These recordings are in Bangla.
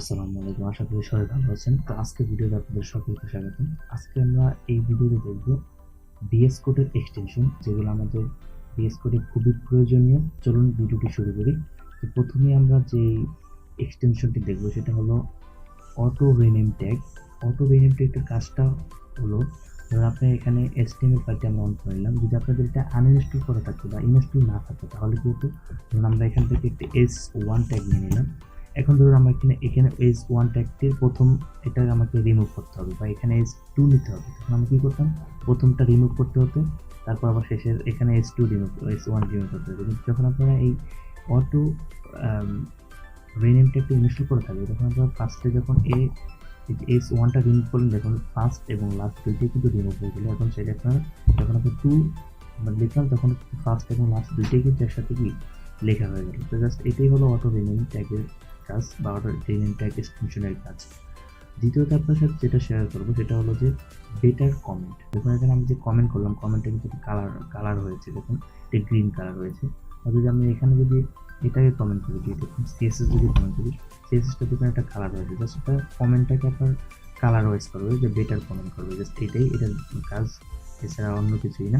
আসসালামু আলাইকুম, আশা করি সবাই ভালো আছেন। তো আজকে ভিডিওতে আপনাদের সকলকে স্বাগতম। আজকে আমরা এই ভিডিওতে দেখব VS কোডের এক্সটেনশন, যেগুলো আমাদের VS কোডে খুবই প্রয়োজনীয়। চলুন ভিডিওটি শুরু করি। তো প্রথমে আমরা যে এক্সটেনশনটি দেখব সেটা হলো auto rename tag. Auto rename ট্যাগের কাজটা হলো, ধরুন আপনি এখানে HTML ফাইলটা আমরা অন করে নিলাম। যদি আপনাদের এটা আনইনস্টল করা থাকতো বা ইনস্টল না থাকতো তাহলে কি হতো, ধরুন আমরা এখান থেকে একটা S1 ট্যাগ নিয়ে নিলাম। এখন ধরুন আমরা এখানে S1 ট্যাগটির প্রথম এটা আমাকে রিমুভ করতে হবে বা এখানে S2 নিতে হবে। তখন আমি কি করতাম, প্রথমটা রিমুভ করতে হতো, তারপর আবার শেষের এখানে S1 রিমুভ করতে হতো। কিন্তু যখন আপনারা এই অটো রিনেম ট্যাগটা ইনস্টল করে থাকবে, তখন আপনারা ফার্স্টে যখন S1টা রিমুভ করলেন, দেখুন ফার্স্ট এবং লাস্ট দুইটাই কিন্তু রিমুভ হয়ে গেল। এখন সেটা আপনারা যখন আপনি 2 লিখলাম তখন ফার্স্ট এবং লাস্ট দুইটাই কিন্তু একসাথে কি লেখা হয়ে গেল। তো জাস্ট এটাই হলো অটো রিনেম ট্যাগের কাজ বা অটো রিনেম ট্যাগ এক্সটেনশনের কাজ। দ্বিতীয়ত আপনার সাথে যেটা শেয়ার করবো সেটা হলো যে বেটার কমেন্ট। দেখুন এখানে আমি যে কমেন্ট করলাম, কমেন্টটা কিন্তু কালার হয়েছে, দেখুন এটা গ্রিন কালার হয়েছে। আর যদি আমি এখানে যদি এটাকে কমেন্ট করি, দেখুন সিএসএস যদি কমেন্ট করি, সিএসএসটা দেখুন একটা কালার হয়েছে। জাস্ট এটা কমেন্টটাকে আপনার কালার ওয়াইজ করবে, যে বেটার কমেন্ট করবে, জাস্ট এটাই এটার কাজ, এছাড়া অন্য কিছুই না।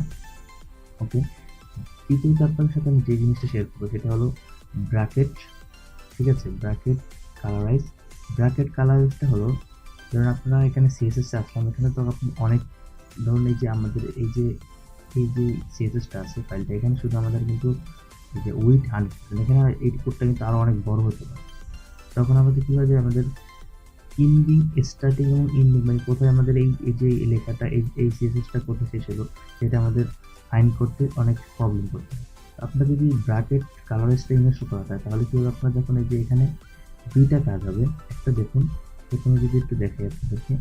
ওকে, তৃতীয়ত আপনার সাথে আমি যে জিনিসটা শেয়ার করবো সেটা হলো ব্র্যাকেট। ঠিক আছে, ব্র্যাকেট কালারাইজ। ব্র্যাকেট কালারাইজটা হলো, ধরুন আপনারা এখানে সিএসএসটা আসলাম, এখানে তো আপনি অনেক ধরুন এই যে আমাদের এই যে সিএসএসটা আছে ফাইলটা, এখানে শুধু আমাদের কিন্তু এই যে উইথ 100%, এখানে এই কোডটা কিন্তু আরও অনেক বড় হতে পারে। তখন আমাদের কী হয় যে আমাদের ইন্ডিং, স্টার্টিং এবং ইন্ডিং মানে কোথায় আমাদের এই যে লেখাটা এই সিএসএসটা কোথায় শেষ হলো সেটা আমাদের ফাইন্ড করতে অনেক প্রবলেম করতে হয়। আপনার যদি ব্র্যাকেট কালারাইজটা ইনস্টল করা যায় তাহলে কি হবে, আপনার যখন এই যে এখানে দুইটা কাজ হবে। একটা দেখুন, প্রথমে যদি একটু দেখাই আপনাদেরকে,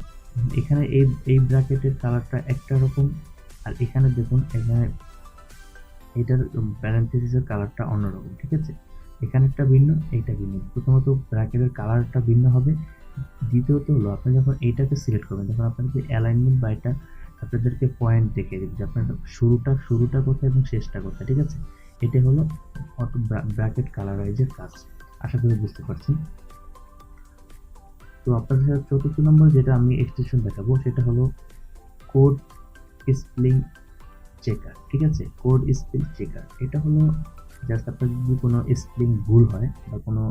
এখানে এই ব্র্যাকেটের কালারটা একটা রকম, আর এখানে দেখুন এখানে এটার প্যারেন্থেসিসের কালারটা অন্যরকম। ঠিক আছে, এখানে একটা ভিন্ন, এইটা ভিন্ন। প্রথমত ব্র্যাকেটের কালারটা ভিন্ন হবে। দ্বিতীয়ত হলো, আপনি যখন এইটাকে সিলেক্ট করবেন তখন আপনাদের অ্যালাইনমেন্ট বা এটা আপনাদেরকে পয়েন্ট দেখিয়ে দেবে যে আপনার শুরুটা কোথায় এবং শেষটা কোথায়। ঠিক আছে, এটা হলো অটো ব্র্যাকেট কালারাইজের কাজ। আশা করি বুঝতে পারছেন। তো আপনাদের সাথে চতুর্থ নম্বর যেটা আমি এক্সটেনশন দেখাবো সেটা হলো কোড স্পেলিং চেকার। ঠিক আছে, কোড স্পেল চেকার এটা হলো জাস্ট আপনার যদি কোনো স্পেলিং ভুল হয় বা কোনো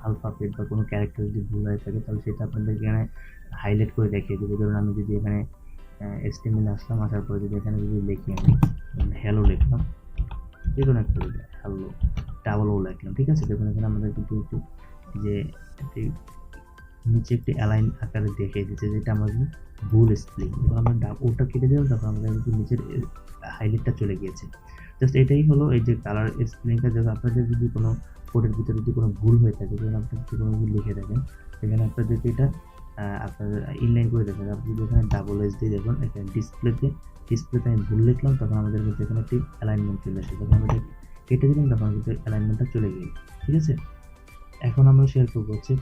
আলফাবেট বা কোনো ক্যারেক্টার যদি ভুল হয়ে থাকে তাহলে সেটা আপনাদের এখানে হাইলাইট করে দেখিয়ে দেবে। ধরুন আমি যদি এখানে HTML আসলাম, আসার পরে যদি এখানে যদি লিখি, আমি হ্যালো লিখলাম, যে কোনো একটা হ্যালো ডাবল লিখলাম। ঠিক আছে, দেখুন এখানে আমাদের কিন্তু একটু যে নিচে একটি অ্যালাইন আকারে দেখিয়ে দিচ্ছে যেটা আমাদের ভুল স্পেলিং। যখন আমরা ওটা কেটে দিলাম তখন আমাদের কিন্তু নিচের হাইলাইটটা চলে গিয়েছে। জাস্ট এটাই হলো এই যে কালার স্পেলিংটা। যখন আপনাদের যদি কোনো কোডের ভিতরে যদি কোনো ভুল হয়ে থাকে, যখন আপনি যদি কোনো ভুল লিখে থাকেন, সেখানে আপনাদেরকে এটা আপনাদের ইনলাইন করে দেবেন। আপনি যদি এখানে ডাবল এস দিয়ে দেখুন, এখানে ডিসপ্লেতে আমি ভুল লিখলাম, তখন আমাদের কিন্তু এখানে একটি অ্যালাইনমেন্ট চলে আসে। যখন আমরা কেটে দিলাম তখন কিন্তু অ্যালাইনমেন্টটা চলে গেল। ঠিক আছে, এখন আমরা শেয়ার করবো হচ্ছে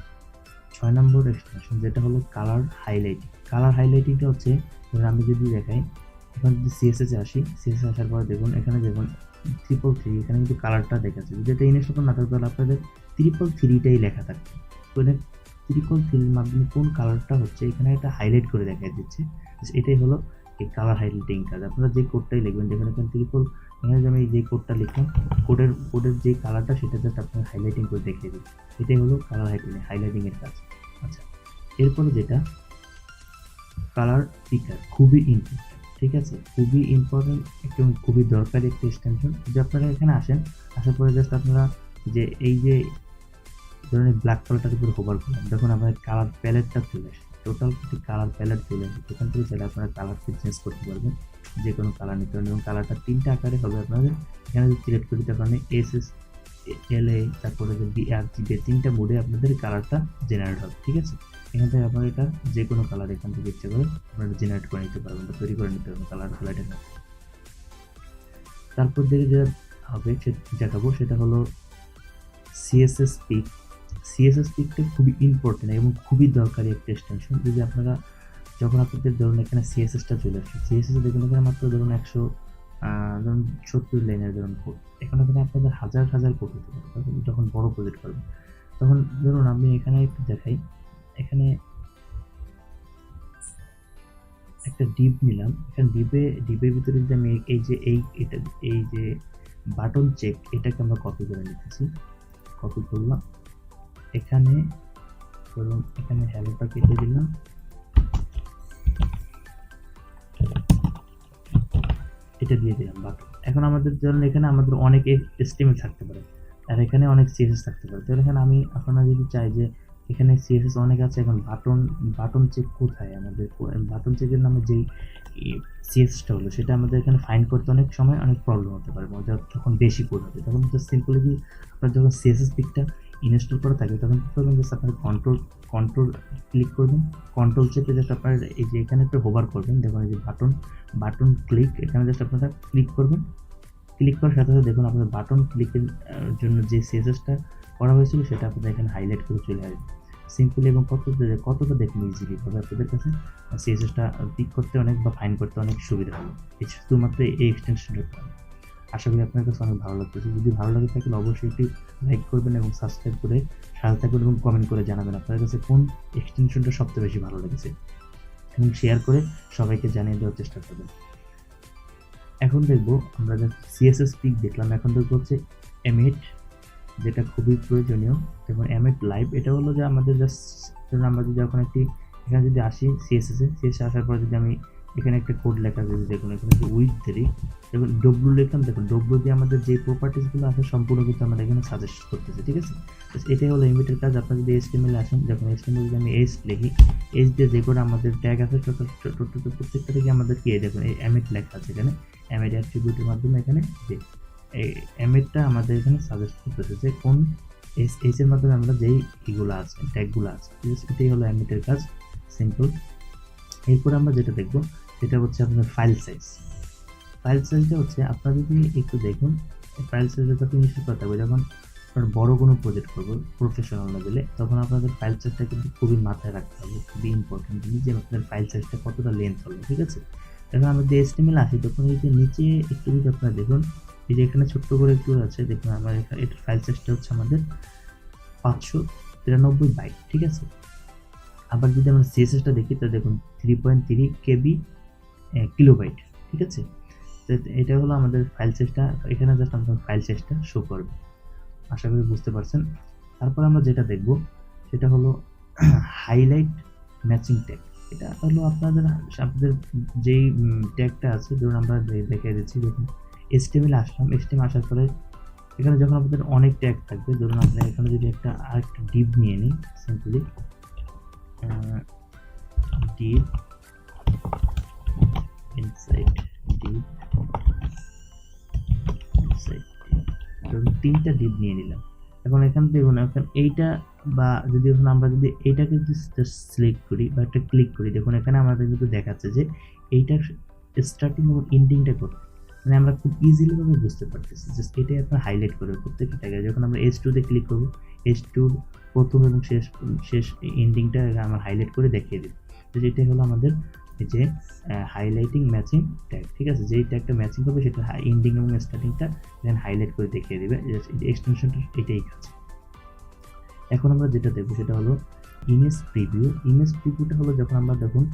6 নম্বর এক্সটেনশন, যেটা হলো কালার হাইলাইটিং। কালার হাইলাইটিংটা হচ্ছে, ধরুন আমি যদি দেখাই, এখন যদি সিএসএস আসি, সিএসএস আসার পরে দেখুন এখানে দেখুন 333, এখানে কিন্তু কালারটা দেখাচ্ছে। যদি এটা ইনস্টল না থাকতো তাহলে আপনাদের 333টাই লেখা থাকতো। তো এটা 333 মাধ্যমে কোন কালারটা হচ্ছে এখানে একটা হাইলাইট করে দেখা দিচ্ছে। এটাই হলো এই কালার হাইলাইটিং কাজ। আপনারা যে কোডটাই লিখবেন, দেখুন এখানে এখানে যে আমি যে কোডটা লিখলাম, কোডের যে কালারটা সেটা জাস্ট আপনার হাইলাইটিং করে দেখিয়ে দিচ্ছে। এটাই হলো কালার হাইলাইটিং এর কাজ। আচ্ছা, এরপরে যেটা কালার পিকার, খুবই ইম্পর্টেন্ট। ঠিক আছে, খুবই ইম্পর্টেন্ট, একদম খুবই দরকারি একটা এক্সটেনশন। যদি আপনারা এখানে আসেন, আসার পরে জাস্ট আপনারা যে এই যে ধরনের ব্ল্যাক কালারটার উপরে হোভার করবেন, দেখুন আপনার কালার প্যালেটটা চলে আসে, টোটাল একটি কালার প্যালেট চলে আসে। এখান থেকে চাইলে আপনারা কালারকে চেঞ্জ করতে পারবেন, যে কোনো কালার নিতে পারেন, এবং কালারটা 3টা আকারে হবে আপনাদের। এখানে যদি সিলেক্ট করি তখন SSLA, তারপরে যে BRGB, 3টা মোডে আপনাদের কালারটা জেনারেট হবে। ঠিক আছে, এখান থেকে আপনারা এটা যে কোনো কালার এখান থেকে ইচ্ছে করে আপনারা জেনারেট করে নিতে পারবেন বা তৈরি করে নিতে পারবেন কালার প্যালেটের। তারপর থেকে যেটা হবে দেখাবো সেটা হলো সিএসএস পিক। সিএসএস পিকটা খুবই ইম্পর্টেন্ট এবং খুবই দরকারি একটা এক্সটেনশন। যদি আপনারা যখন আপনাদের ধরুন এখানে সিএসএসটা চলে আসছে, সিএসএস দেখুন এখানে মাত্র ধরুন 70 লাইনের ধরুন কোড, এখানে আপনাদের হাজার কোড হতে পারে। যখন বড় প্রজেক্ট করবেন তখন ধরুন আমি এখানে একটু দেখাই, এখানে একটা ডিপ নিলাম। এখানে ডিপের ভিতরে যদি আমি এই যে বাটন চেক এটাকে আমরা কপি করে নিতেছি, কপি করলাম। এখানে ধরুন এখানে হ্যালোটা কেটে দিলাম, এটা দিয়ে দিলাম বাটন। এখন আমাদের ধরুন এখানে আমাদের অনেক HTML থাকতে পারে আর এখানে অনেক CSS থাকতে পারে। তো এখানে আমি আপনারা যদি চাই যে এখানে CSS অনেক আছে, এখন বাটন চেক কোথায়, আমাদের বাটন চেকের নামে যেই CSSটা হলো সেটা আমাদের এখানে ফাইন্ড করতে অনেক সময় অনেক প্রবলেম হতে পারে, যখন বেশি কোড হবে তখন জাস্ট সিম্পলি কি আপনার যখন CSS পিকটা ইনস্টল করা থাকে তখন কি করবেন, জাস্ট আপনার কন্ট্রোল ক্লিক করবেন, কন্ট্রোল চেপে জাস্ট আপনার এই যে এখানে একটু হোভার করবেন, দেখুন এই যে বাটন ক্লিক, এখানে জাস্ট আপনারা ক্লিক করবেন। ক্লিক করার সাথে সাথে দেখুন আপনাদের বাটন ক্লিকের জন্য যে CSSটা করা হয়েছিল সেটা আপনাদের এখানে হাইলাইট করে চলে আসবে সিম্পলি, এবং কতটা দেখুন ইজিলি ভাবে আপনাদের কাছে CSSটা পিক করতে অনেক বা ফাইন্ড করতে অনেক সুবিধা হবে শুধুমাত্র এই এক্সটেনশনের কারণে। আশা করি আপনার কাছে অনেক ভালো লাগতেছে। যদি ভালো লাগে থাকলে অবশ্যই একটি লাইক করবেন এবং সাবস্ক্রাইব করে সাথে থাকবেন এবং কমেন্ট করে জানাবেন আপনার কাছে কোন এক্সটেনশনটা সবচেয়ে বেশি ভালো লেগেছে এবং শেয়ার করে সবাইকে জানিয়ে দেওয়ার চেষ্টা করবেন। এখন দেখবো আমরা যে CSS পিক দেখলাম, এখন দেখবো হচ্ছে এমিট, যেটা খুবই প্রয়োজনীয়। এবং এমিট লাইভ এটা হলো যে আমাদের জাস্ট আমরা যদি এখন এখানে যদি আসি CSS আসার পর যদি আমি এখানে একটা কোড লেখা, যদি দেখুন এখানে যে উইথ দেরি, দেখুন ডব্লু লিখলাম, দেখুন ডব্লু দিয়ে আমাদের যে প্রপার্টিসগুলো আছে সম্পূর্ণ কিন্তু আমরা এখানে সাজেস্ট করতেছি, ঠিক আছে। এটাই হলো এমিটের কাজ। আপনার যদি HTML আসেন, যখন HTML যদি আমি লিখি, দিয়ে যে করে আমাদের ট্যাগ আছে প্রত্যেকটা থেকে আমাদের কি দেখুন এই এমিট লেখা আছে, এখানে এমিট অ্যাট্রিবিউটের মাধ্যমে এখানে যে এই এমিটটা আমাদের এখানে সাজেস্ট করতেছে যে কোন এর মাধ্যমে আমরা যেই এগুলো আছে ট্যাগগুলো আছে, এটাই হলো এমিটের কাজ, সিম্পল। এরপর আমরা যেটা দেখবো সেটা হচ্ছে আপনার ফাইল সাইজটা হচ্ছে আপনারা যদি একটু দেখুন, ফাইল সাইজটা যখন ইনস্টল করা থাকবে, যখন আপনার বড় কোনো প্রজেক্ট করবো প্রফেশনাল লেভেলে, তখন আপনাদের ফাইল সাইজটা কিন্তু খুবই মাথায় রাখতে হবে, খুবই ইম্পর্টেন্ট জিনিস যে আপনার ফাইল সাইজটা কতটা লেন্থ হবে, ঠিক আছে। এখন আমরা যে HTML আসি, তখন এই যে নিচে একটু যদি আপনারা দেখুন, এই যে এখানে ছোট্ট করে একটু আছে, দেখুন আমার এখানে এটার ফাইল সাইজটা হচ্ছে আমাদের 593 বাইট, ঠিক আছে। আবার যদি আমরা CSSটা দেখি তো দেখুন 3.3 KB কিলোবাইট, ঠিক আছে। তো এটা হলো আমাদের ফাইল সাইজটা, এখানে জাস্ট আমাদের ফাইল সাইজটা শো করবে। আশা করি বুঝতে পারছেন। তারপর আমরা যেটা দেখব সেটা হলো হাইলাইট ম্যাচিং ট্যাগ। এটা হলো আপনাদের যেই ট্যাগটা আছে, ধরুন আমরা দেখিয়ে দিচ্ছি, দেখুন HTML আসলাম, HTML আসার পরে এখানে যখন আপনাদের অনেক ট্যাগ থাকবে, ধরুন আপনারা এখানে যদি আরেকটা ডিপ নিয়ে নিই, simply deep inside deep inside, ধরুন 3টা ডিপ নিয়ে নিলাম। এখন এখান থেকে এখন এইটা বা যদি এখন আমরা যদি এইটাকে সিলেক্ট করি বা একটা ক্লিক করি, দেখুন এখানে আমাদের কিন্তু দেখাচ্ছে যে এইটার স্টার্টিং এবং এন্ডিংটা কোথায়, মানে আমরা খুব ইজিলি ভাবে বুঝতে পারতেছি। জাস্ট এটাই আপনার হাইলাইট করবে প্রত্যেকটা ট্যাগে। যখন আমরা H2 তে ক্লিক করবো, H2 প্রথম এবং শেষ এন্ডিংটা আমার হাইলাইট করে দেখিয়ে দেবে। তো এটাই হলো আমাদের এই যে হাইলাইটিং ম্যাচিং ট্যাগ, ঠিক আছে। যেই ট্যাগটা ম্যাচিং হবে সেটা এন্ডিং এবং স্টার্টিংটা এখানে হাইলাইট করে দেখিয়ে দেবে। এক্সটেনশনটা এটাই কাজ। এখন আমরা যেটা দেখবো সেটা হলো ইমেজ প্রিভিউ। ইমেজ প্রিভিউটা হলো যখন আমরা দেখুন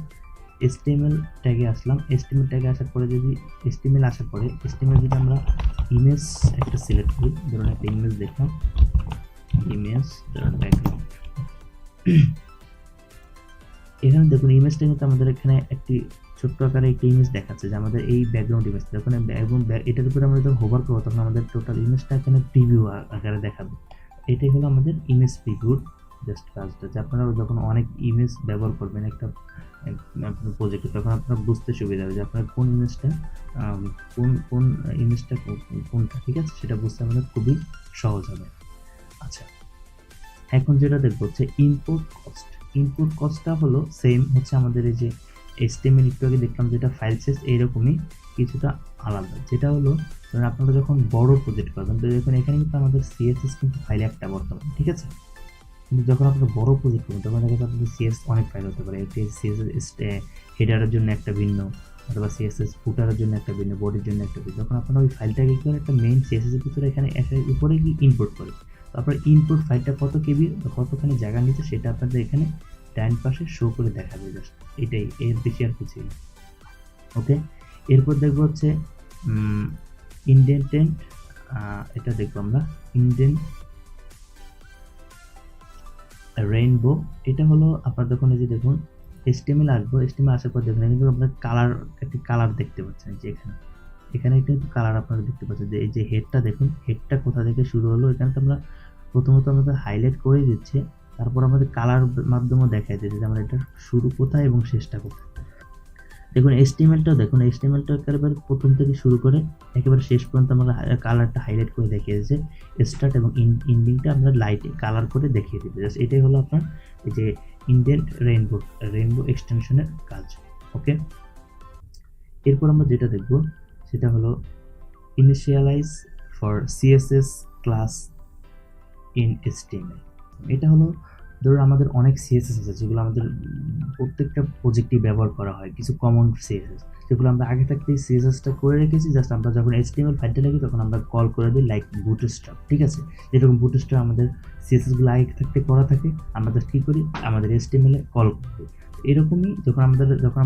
HTML ট্যাগে আসলাম, HTML ট্যাগে আসার পরে যদি HTML যদি আমরা ইমেজ একটা সিলেক্ট করি, ধরুন একটা ইমেজ দেখলাম, ইমেজ ব্যাকগ্রাউন্ড, এখানে দেখুন ইমেজটা কিন্তু আমাদের এখানে একটি ছোট্ট আকারে একটি ইমেজ দেখাচ্ছে যে আমাদের এই ব্যাকগ্রাউন্ড ইমেজ, যখন এবং এটার উপরে আমরা যখন হোভার করবো তখন আমাদের টোটাল ইমেজটা এখানে প্রিভিউ আকারে দেখাবে। এটাই হলো আমাদের ইমেজ প্রিভিউর জাস্ট কাজটা, যে আপনারা যখন অনেক ইমেজ ব্যবহার করবেন একটা আপনার প্রজেক্টে, তখন আপনার বুঝতে সুবিধা হবে যে আপনার কোন ইমেজটা কোনটা, ঠিক আছে, সেটা বুঝতে আমাদের খুবই সহজ হবে। আচ্ছা, এখন যেটা দেখবো হচ্ছে ইনপুট কস্টটা হলো সেম হচ্ছে আমাদের এই যে HTML একটু আগে দেখলাম যেটা ফাইল সাইজ এইরকমই কিছুটা আলাদা, যেটা হলো আপনারা যখন বড় প্রজেক্ট করবেন, তো দেখুন এখানে কিন্তু আমাদের CSS কিন্তু ফাইল একটা বর্তমান, ঠিক আছে। কিন্তু যখন আপনারা বড় প্রজেক্ট করবেন তখন দেখা যাচ্ছে আপনাদের CSS অনেক ফাইল হতে পারে, একটি CSS হেডারের জন্য একটা ভিন্ন, অথবা CSS ফুটারের জন্য একটা ভিন্ন, বডির জন্য একটা ভিন্ন। যখন আপনারা ওই ফাইলটাকে কি করে একটা মেইন CSS এর ভিতরে এখানে উপরে কি ইনপুট করে, তারপর ইনপুট ফাইলটা কত কেবি বা কতখানি জায়গা নিচ্ছে সেটা আপনাদের এখানে ডান পাশে শো করে দেখাবে, জাস্ট এটাই, এর বেশি আর কিছুই না। ওকে, এরপর দেখবো হচ্ছে ইনডেন্টেন্ট, এটা দেখবো আমরা ইনডেন্ট রেইনবো। এটা হলো আপনার দেখুন, এই যে দেখুন HTML আসবো, HTML আসার পর দেখুন কিন্তু আপনার কালার, একটি কালার দেখতে পাচ্ছেন যে এখানে কিন্তু কালার আপনারা দেখতে পাচ্ছেন যে এই যে হেডটা দেখুন, হেডটা কোথা থেকে শুরু হলো, এখানে তো আমরা প্রথমত আমাদের হাইলাইট করে দিচ্ছে, তারপর আমাদের কালার মাধ্যমে দেখাই দিচ্ছে যে আমরা এটা শুরু কোথায় এবং শেষটা কোথায়। দেখুন HTML-টা দেখুন, HTML-টা একেবারে প্রথম থেকে শুরু করে একেবারে শেষ পর্যন্ত আমরা কালারটা হাইলাইট করে দেখিয়ে দিয়েছে, স্টার্ট এবং এন্ডিংটা আমরা লাইট কালার করে দেখিয়ে দিতে। জাস্ট এটাই হলো আপনার এই যে ইনডেন্ট রেইনবো এক্সটেনশনের কাজ। ওকে, এরপর আমরা যেটা দেখব সেটা হলো initialise for CSS class in HTML। এটা হলো ধরুন আমাদের অনেক CSS আছে যেগুলো আমাদের প্রত্যেকটা প্রজেক্টে ব্যবহার করা হয়, কিছু কমন CSS যেগুলো আমরা আগে থাকতেই CSS-টা করে রেখেছি, জাস্ট আমরা যখন HTML ফাইলটা লিখি তখন আমরা কল করে দিই, লাইক বুটস্ট্র্যাপ। ঠিক আছে, যেরকম বুটস্ট্র্যাপ আমাদের CSS-গুলো আগে থাকতে করা থাকে, আমরা জাস্ট কী করি, আমাদের HTML-এ কল করি। এরকমই যখন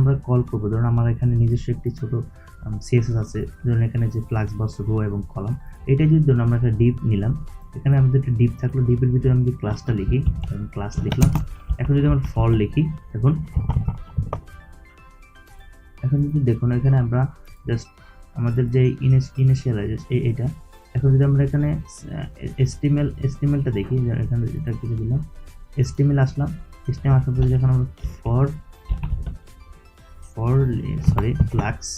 আমরা কল করবো, ধরুন আমার এখানে নিজস্ব একটি ছোট CSS আছে, ধরুন এখানে যে ফ্লাক্স বক্স, রো এবং কলাম, এটা যদি ধরুন আমরা একটা ডিপ নিলাম, এখানে আমাদের একটা ডিপ থাকলো, ডিপের ভিতরে আমি যদি ক্লাসটা লিখি, ক্লাস লিখলাম, এখন যদি আমরা ফল লিখি, এখন যদি দেখুন এখানে আমরা জাস্ট আমাদের যে ইনিশিয়ালাইজ এটা, এখন যদি আমরা এখানে HTML-টা দেখি, এখানে এটা কিছু দিলাম, HTML আসলাম, HTML আসার পরে যখন আমরা ফ্লাক্স,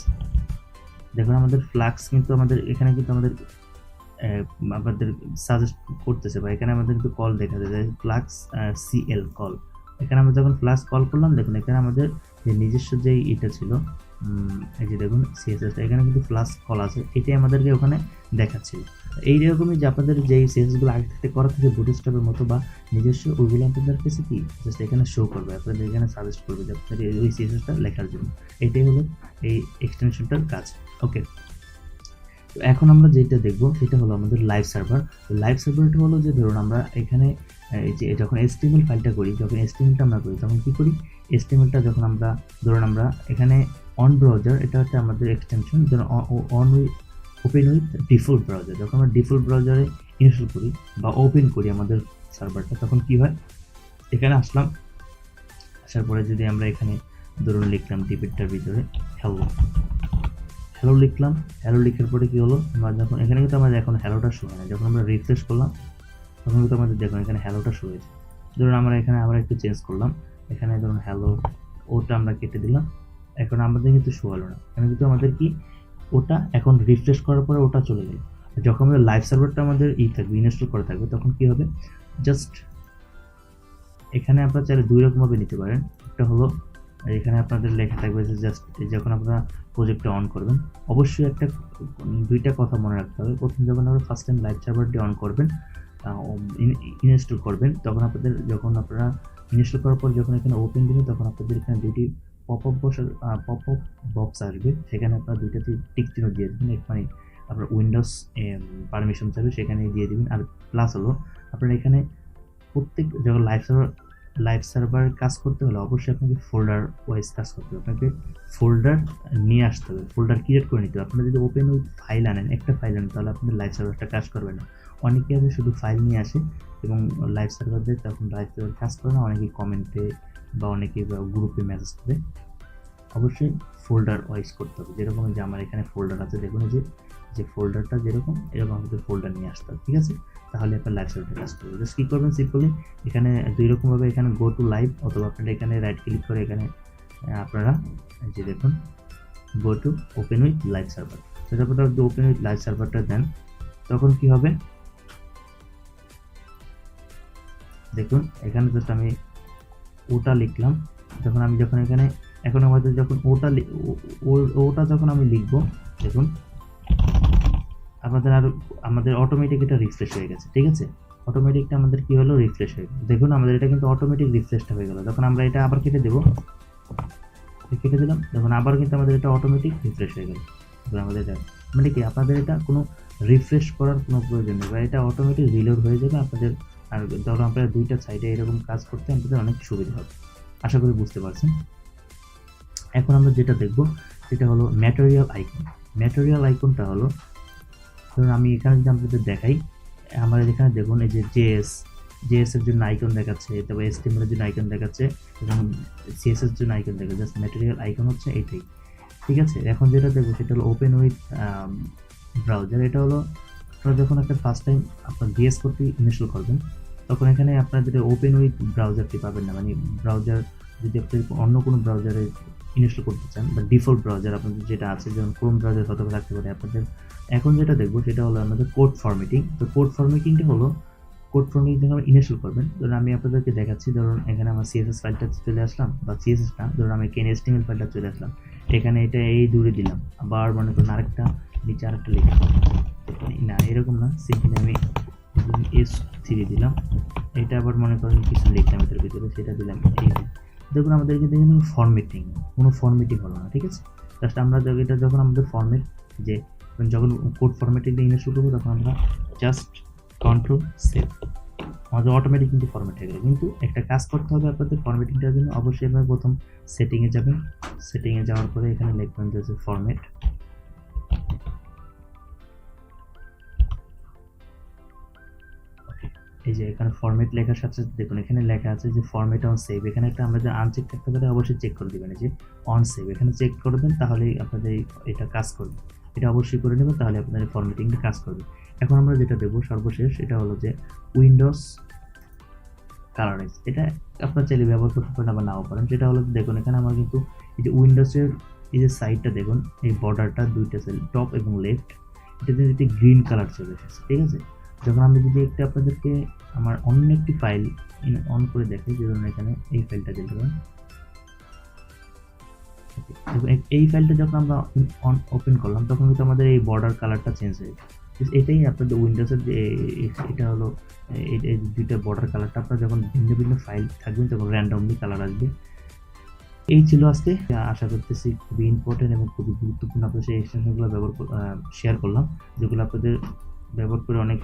দেখুন আমাদের ফ্লাক্স কিন্তু আমাদের এখানে কিন্তু আমাদের সাজেস্ট করতেছে, বা এখানে আমাদের কিন্তু কল দেখা যায় ফ্লাক্স CL কল। এখানে আমরা যখন ফ্লাক্স কল করলাম, দেখুন এখানে আমাদের যে নিজস্ব যেই এটা ছিল, এই যে দেখুন CSS-টা, এখানে কিন্তু ফ্লাক্স কল আছে, এটাই আমাদেরকে ওখানে দেখাচ্ছিল। এইরকমই যে আপনাদের যেই CSS-গুলো আগে থেকে করা থাকে বুটস্ট্র্যাপের মতো বা নিজস্ব, ওইগুলো আপনাদের কাছে কি জাস্ট এখানে শো করবে, আপনাদের এখানে সাজেস্ট করবে যে আপনাদের ওই CSS-টা লেখার জন্য। এটাই হলো এই এক্সটেনশনটার কাজ। ওকে, তো এখন আমরা যেটা দেখবো সেটা হলো আমাদের লাইভ সার্ভার। লাইভ সার্ভারটা হলো যে ধরুন আমরা এখানে যে যখন HTML ফাইলটা করি, যখন HTML-টা আমরা করি তখন কী করি, HTML-টা যখন আমরা ধরুন আমরা এখানে অন ব্রাউজার, এটা হচ্ছে আমাদের এক্সটেনশন, ধরুন ওপেন উইথ ডিফল্ট ব্রাউজার, যখন আমরা ডিফল্ট ব্রাউজারে ইনস্টল করি বা ওপেন করি আমাদের সার্ভারটা, তখন কি হয়, এখানে আসলাম, আসার পরে যদি আমরা এখানে ধরুন লিখলাম ডিপেরটার ভিতরে হ্যালো লিখলাম, হ্যালো লিখার পরে কী হলো, আমরা যখন এখানে কিন্তু আমাদের এখন হ্যালোটা শো হয় না, যখন আমরা রিফ্রেশ করলাম তখন কিন্তু আমাদের দেখুন এখানে হ্যালোটা শো হয়েছে। ধরুন আমরা এখানে আবার একটু চেঞ্জ করলাম, এখানে ধরুন হ্যালো, ওটা আমরা কেটে দিলাম, এখন আমাদের কিন্তু শো হলো না, এখানে কিন্তু আমাদের কি ওটা এখন রিফ্রেশ করার পরে ওটা চলে যায়। যখন আমাদের লাইভ সার্ভারটা আমাদের থাকবে, ইনস্টল করা থাকবে, তখন কি হবে, জাস্ট এখানে আপনারা চাইলে দুই রকমভাবে নিতে পারেন। একটা হলো এখানে আপনাদের লেখা থাকবে যে জাস্ট যখন আপনারা প্রজেক্টটা অন করবেন, অবশ্যই দুইটা কথা মনে রাখতে হবে। প্রথম যখন আপনারা ফার্স্ট টাইম লাইভ সার্ভারটি অন করবেন, ইনস্টল করবেন, তখন যখন আপনারা ইনস্টল করার পর যখন এখানে ওপেন দেবেন, তখন আপনাদের এখানে দুইটি পপ আপ বক্স আসবে, সেখানে আপনারা দুইটাতে টিক চিহ্ন দিয়ে দেবেন, মানে আপনার উইন্ডোজ পারমিশন চাইবে সেখানে দিয়ে দেবেন। আর প্লাস হলো আপনারা এখানে প্রত্যেক যখন লাইভ সার্ভার কাজ করতে হলে অবশ্যই আপনাকে ফোল্ডার ওয়াইজ কাজ করতে হবে, আপনাকে ফোল্ডার নিয়ে আসতে হবে, ফোল্ডার ক্রিয়েট করে নিতে হবে। আপনারা যদি ওপেন উইথ ফাইল আনেন, একটা ফাইল আনেন, তাহলে আপনাদের লাইভ সার্ভারটা কাজ করবে না। অনেকে আছে শুধু ফাইল নিয়ে আসে এবং লাইভ সার্ভারদের তখন লাইভ সার্ভার কাজ করে না, অনেকে কমেন্টে বা অনেকে গ্রুপে মেসেজ করে। অবশ্যই ফোল্ডার ওয়াইজ করতে হবে, যেরকম যে আমার এখানে ফোল্ডার আছে, দেখুন যে ফোল্ডারটা যেরকম এরকম আমাদের ফোল্ডার নিয়ে আসতে হবে, ঠিক আছে, তাহলে আপনার লাইভ সার্ভারটা কাজ করবে। জাস্ট কী করবেন, সিম্পলি এখানে দুই রকমভাবে, এখানে গো টু লাইভ, অথবা আপনারা এখানে রাইট ক্লিক করে এখানে আপনারা যে দেখুন go to open with live server, তারপর যদি ওপেন উইথ লাইভ সার্ভারটা দেন, তখন কি হবে দেখুন এখানে জাস্ট আমি ওটা লিখলাম, যখন এখানে এখন আমাদের যখন ওটা যখন আমি লিখবো, দেখুন আমাদের অটোমেটিক এটা রিফ্রেশ হয়ে গেছে, ঠিক আছে, অটোমেটিকটা আমাদের কি হলো, রিফ্রেশ হয়ে গেল। দেখুন আমাদের এটা কিন্তু অটোমেটিক রিফ্রেশটা হয়ে গেল। যখন আমরা এটা আবার কেটে দিলাম, দেখুন আবার কিন্তু আমাদের এটা অটোমেটিক রিফ্রেশ হয়ে গেল। আমাদের এটা মানে কি, আপনাদের এটা কোনো রিফ্রেশ করার কোনো প্রয়োজন নেই, বা এটা অটোমেটিক রিলোড হয়ে যাবে আপনাদের। আর ধরো আপনারা দুইটা সাইডে এরকম কাজ করতে আপনাদের অনেক সুবিধা হবে। আশা করি বুঝতে পারছেন। এখন আমরা যেটা দেখব সেটা হলো ম্যাটেরিয়াল আইকন। ম্যাটেরিয়াল আইকনটা হলো, ধরুন আমি এখানে যদি আপনাদের দেখাই, আমার এখানে দেখুন এই যে জেএস এর জন্য আইকন দেখাচ্ছে, তারপর HTML এর জন্য আইকন দেখাচ্ছে এবং CSS এর জন্য আইকন দেখাচ্ছে। জাস্ট ম্যাটেরিয়াল আইকন হচ্ছে এইটাই, ঠিক আছে। এখন যেটা দেখবো সেটা হলো ওপেন উইথ ব্রাউজার। এটা হলো আপনারা যখন একটা ফার্স্ট টাইম আপনার VS কোডটি ইনস্টল করবেন, তখন এখানে আপনার যেটা ওপেন উইথ ব্রাউজারটি পাবেন না, মানে ব্রাউজার যদি আপনি অন্য কোনো ব্রাউজারে ইনস্টল করতে চান বা ডিফল্ট ব্রাউজার আপনাদের যেটা আছে, যেমন ক্রোম ব্রাউজার হয়তো থাকতে পারে আপনাদের। এখন যেটা দেখবো সেটা হলো আমাদের কোড ফরম্যাটিং। তো কোড ফরম্যাটিংটা হলো, কোড ফরম্যাটিং যখন ইনস্টল করবেন, ধরুন আমি আপনাদেরকে দেখাচ্ছি, ধরুন এখানে আমার CSS ফাইলটা চলে আসলাম, বা CSS না, ধরুন আমি HTML ফাইলটা চলে আসলাম, এখানে এটা এই দূরে দিলাম, আবার মনে করুন আরেকটা নিচে আরেকটা লিখলাম, না এরকম না, সিম্পলি আমি S3 দিলাম, এটা আবার মনে করেন কিছু লিখলাম এটার ভিতরে, সেটা দিলাম এই। দেখুন আমাদেরকে দেখুন ফরম্যাটিং, কোনো ফরম্যাটিং হলো না, ঠিক আছে। জাস্ট আমরা এটা যখন আমাদের ফরম্যাট, যে যখন কোড ফরম্যাটিং দিয়ে ইনস্টল করবো, তখন আমরা জাস্ট কন্ট্রোল সেভ, আমাদের অটোমেটিক কিন্তু ফরম্যাট হয়ে গেল। কিন্তু একটা কাজ করতে হবে আপনাদের ফরম্যাটিংটার জন্য, অবশ্যই আপনারা প্রথম সেটিংয়ে যাবেন। সেটিংয়ে যাওয়ার পরে এখানে লিখবেন যে ফরম্যাট, এই যে এখানে ফরম্যাট লেখার সাথে দেখুন এখানে লেখা আছে যে ফরম্যাট অন সেভ। এখানে একটা আমাদের আনচেক থাকতে পারে, অবশ্যই চেক করে দেবেন, এই যে অন সেভ এখানে চেক করবেন, তাহলেই আপনাদের এটা কাজ করবে। এটা অবশ্যই করে নেবেন, তাহলে আপনাদের ফরম্যাটিংটা কাজ করবে। এখন আমরা যেটা দেবো সর্বশেষ, এটা হলো যে উইন্ডোজ কালারাইজ। এটা আপনার চাইলে ব্যবহার করতে পারেন আবার নাও পারেন। যেটা হলো দেখুন এখানে আমার কিন্তু এই যে উইন্ডোজের এই যে সাইডটা দেখুন, এই বর্ডারটা দুইটা সাইড টপ এবং লেফট, এটাতে যদি গ্রিন কালার চলে এসেছে, ঠিক আছে। যখন আমি যদি একটা আপনাদেরকে আমার অন্য একটি ফাইল অন করে দেখাই, যেমন এখানে এই ফাইলটা দিতে পারেন, এই ফাইলটা যখন আমরা ওপেন করলাম, তখন কিন্তু আমাদের এই বর্ডার কালারটা চেঞ্জ হয়ে যায়। এটাই আপনাদের উইন্ডোজের যে এটা হলো এই দুইটা বর্ডার কালারটা, আপনার যখন ভিন্ন ভিন্ন ফাইল থাকবেন তখন র্যান্ডমলি কালার আসবে। এই ছিল আজকে, আশা করতেছি খুবই ইম্পর্টেন্ট এবং খুবই গুরুত্বপূর্ণ আপনাদের সেই এক্সটেনশনগুলো শেয়ার করলাম, যেগুলো আপনাদের ব্যবহার করে অনেক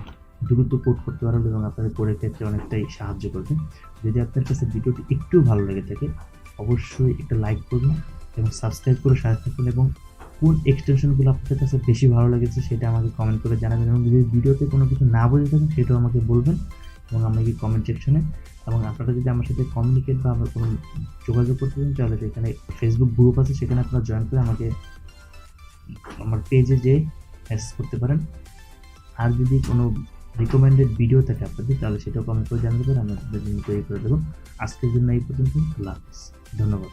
দ্রুত কোড করতে পারবেন এবং আপনাদের কোডের ক্ষেত্রে অনেকটাই সাহায্য করবে। যদি আপনার কাছে ভিডিওটি একটু ভালো লেগে থাকে, অবশ্যই একটা লাইক করবেন এবং সাবস্ক্রাইব করে সাথে থাকুন, এবং কোন এক্সটেনশনগুলো আপনাদের কাছে বেশি ভালো লেগেছে সেটা আমাকে কমেন্ট করে জানাবেন, এবং যদি ভিডিওতে কোনো কিছু না বুঝে থাকেন সেটাও আমাকে বলবেন এবং আমাকে কমেন্ট সেকশনে। এবং আপনারা যদি আমার সাথে কমিউনিকেট বা আমার কোনো যোগাযোগ করতে চান, তাহলে সেখানে ফেসবুক গ্রুপ আছে, সেখানে আপনারা জয়েন করে আমাকে আমার পেজে যেয়ে মেসেজ করতে পারেন। আর যদি কোনো রিকমেন্ডেড ভিডিও থাকে আপনাদের, তাহলে সেটাও কমেন্ট করে জানাতে পারেন, আমি আপনাদের জন্য তৈরি করে দেবো। আজকের জন্য এই পর্যন্ত, আল্লাহ হাফেজ, ধন্যবাদ।